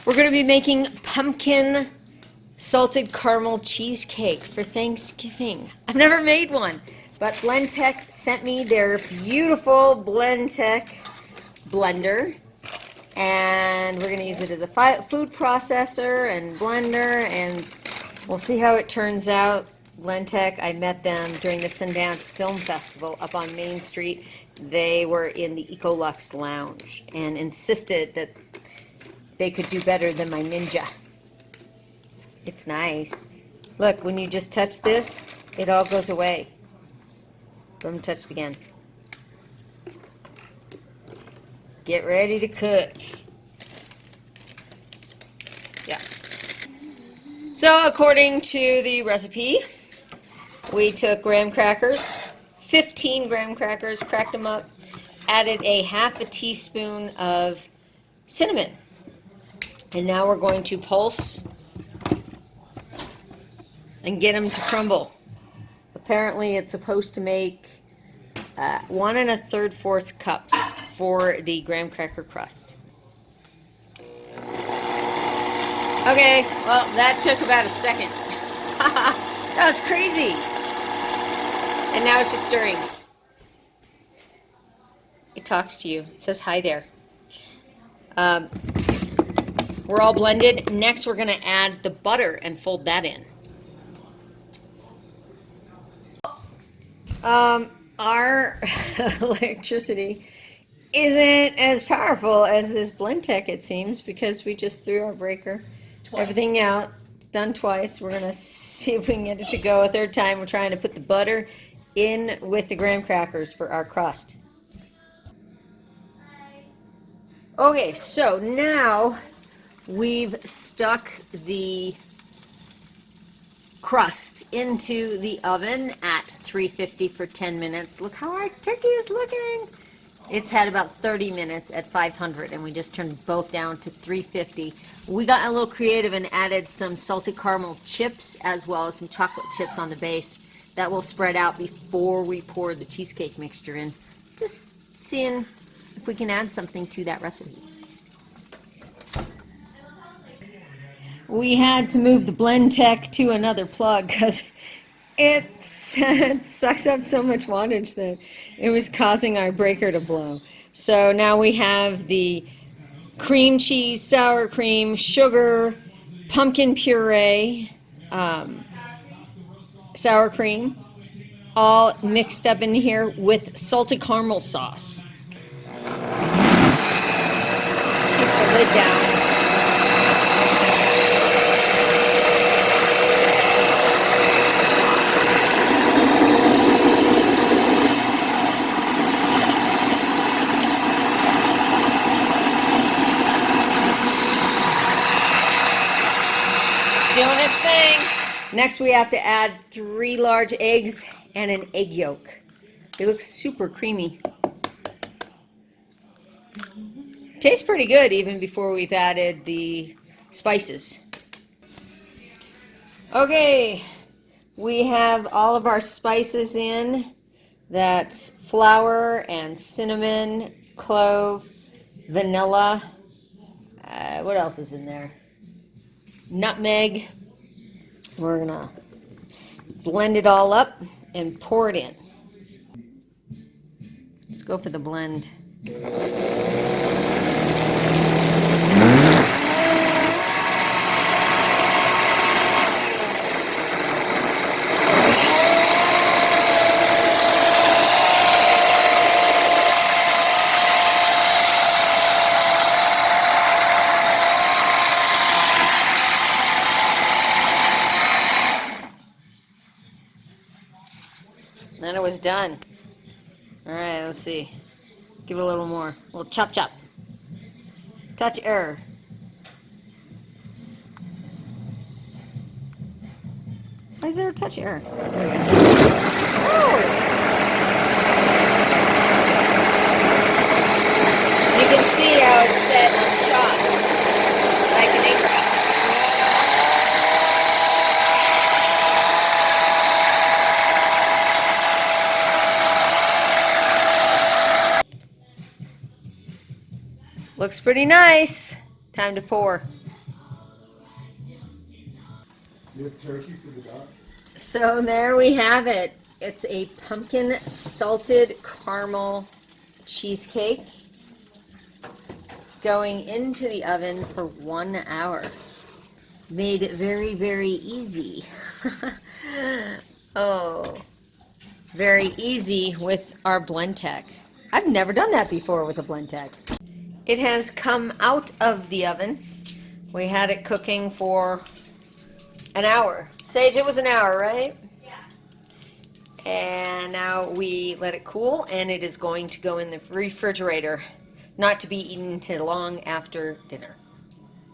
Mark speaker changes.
Speaker 1: We're going to be making pumpkin salted caramel cheesecake for Thanksgiving. I've never made one, but Blendtec sent me their beautiful Blendtec blender, and we're going to use it as a food processor and blender, and we'll see how it turns out. Blendtec, I met them during the Sundance Film Festival up on Main Street. They were in the Ecolux Lounge and insisted that they could do better than my Ninja. It's nice. Look, when you just touch this, it all goes away. Let me touch it again. Get ready to cook. Yeah. So according to the recipe, we took graham crackers, 15 graham crackers, cracked them up, added a half a teaspoon of cinnamon. And now we're going to pulse and get them to crumble. Apparently it's supposed to make 1 1/3 cups for the graham cracker crust. Okay, well that took about a second. That was crazy. And now it's just stirring. It talks to you. It says hi there. We're all blended. Next, we're going to add the butter and fold that in. Our electricity isn't as powerful as this Blendtec, it seems, because we just threw our breaker, everything out. It's done twice. We're going to see if we can get it to go a third time. We're trying to put the butter in with the graham crackers for our crust. Okay, so now we've stuck the crust into the oven at 350 for 10 minutes. Look how our turkey is looking. It's had about 30 minutes at 500, and we just turned both down to 350. We got a little creative and added some salted caramel chips as well as some chocolate chips on the base. That will spread out before we pour the cheesecake mixture in. Just seeing if we can add something to that recipe. We had to move the Blendtec to another plug because it sucks up so much wattage that it was causing our breaker to blow. So now we have the cream cheese, sour cream, sugar, pumpkin puree, sour cream, all mixed up in here with salted caramel sauce. Keep the lid down. Doing its thing. Next we have to add 3 large eggs and an egg yolk. It looks super creamy. Tastes pretty good even before we've added the spices. Okay, we have all of our spices in. That's flour and cinnamon, clove, vanilla. What else is in there? Nutmeg. We're gonna blend it all up and pour it in. Let's go for the blend. Then it was done. All right, let's see. Give it a little more. A little chop chop. Touch error. Why is there a touch error? There we go. Oh! You can see how it's set on chop, like an egg crust. Looks pretty nice. Time to pour.
Speaker 2: You have turkey for the dog?
Speaker 1: So there we have it. It's a pumpkin salted caramel cheesecake going into the oven for 1 hour. Made it very, very easy. Oh, very easy with our Blendtec. I've never done that before with a Blendtec. It has come out of the oven. We had it cooking for an hour. Sage, it was an hour, right?
Speaker 3: Yeah.
Speaker 1: And now we let it cool, and it is going to go in the refrigerator, not to be eaten till long after dinner.